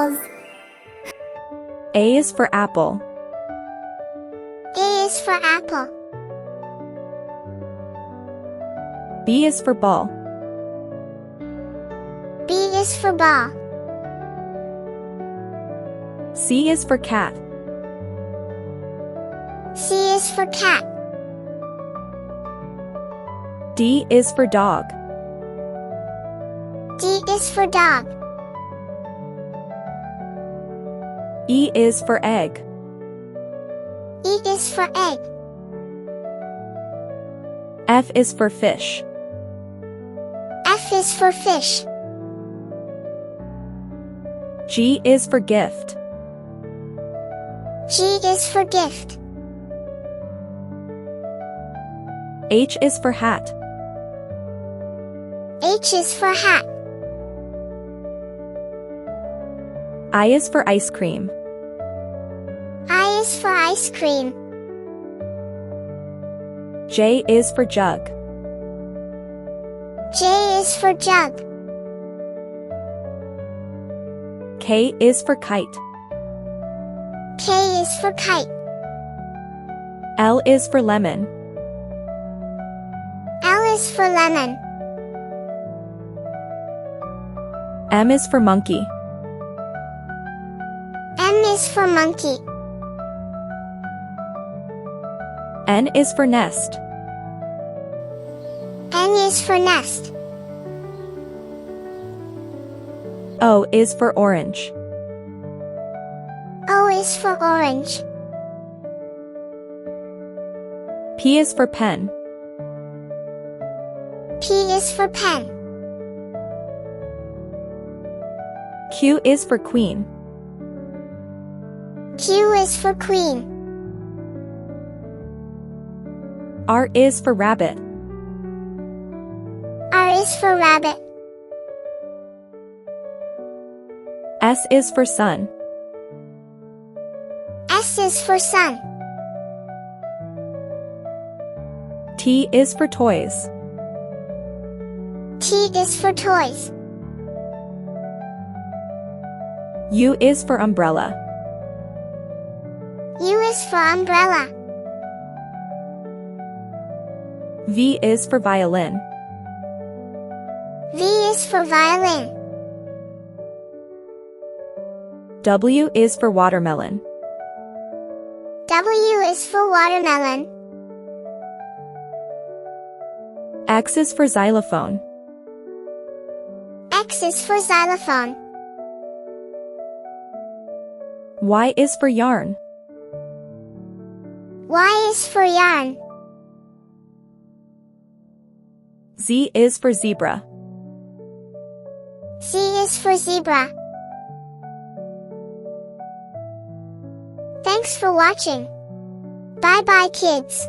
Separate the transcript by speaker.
Speaker 1: apples.
Speaker 2: A is for apple.
Speaker 1: A is for apple.
Speaker 2: B is for ball.
Speaker 1: B is for ball.
Speaker 2: C is for cat.
Speaker 1: C is for cat.
Speaker 2: D is for dog.
Speaker 1: D is for dog.
Speaker 2: E is for egg.
Speaker 1: E is for egg.
Speaker 2: F is for fish.
Speaker 1: F is for fish.
Speaker 2: G is for gift.
Speaker 1: G is for gift.
Speaker 2: H is for hat.
Speaker 1: H is for hat.
Speaker 2: I is for ice cream.
Speaker 1: I is for ice cream.
Speaker 2: J is for jug.
Speaker 1: J is for jug.
Speaker 2: K is for kite.
Speaker 1: K is for kite.
Speaker 2: L is for lemon.
Speaker 1: L is for lemon.
Speaker 2: M is for monkey.
Speaker 1: M is for monkey.
Speaker 2: N is for nest.
Speaker 1: N is for nest.
Speaker 2: O is for orange.
Speaker 1: O is for orange.
Speaker 2: P is for pen.
Speaker 1: P is for pen.
Speaker 2: Q is for queen.
Speaker 1: Q is for queen.
Speaker 2: R is for rabbit.
Speaker 1: R is for rabbit.
Speaker 2: S is for sun.
Speaker 1: S is for sun.
Speaker 2: T is for toys.
Speaker 1: T is for toys.
Speaker 2: U is for umbrella.
Speaker 1: U is for umbrella.
Speaker 2: V is for violin.
Speaker 1: V is for violin.
Speaker 2: W is for watermelon.
Speaker 1: W is for watermelon.
Speaker 2: X is for xylophone.
Speaker 1: X is for xylophone.
Speaker 2: Y is for yarn.
Speaker 1: Y is for yarn.
Speaker 2: Z is for zebra.
Speaker 1: Z is for zebra. Thanks for watching. Bye bye kids.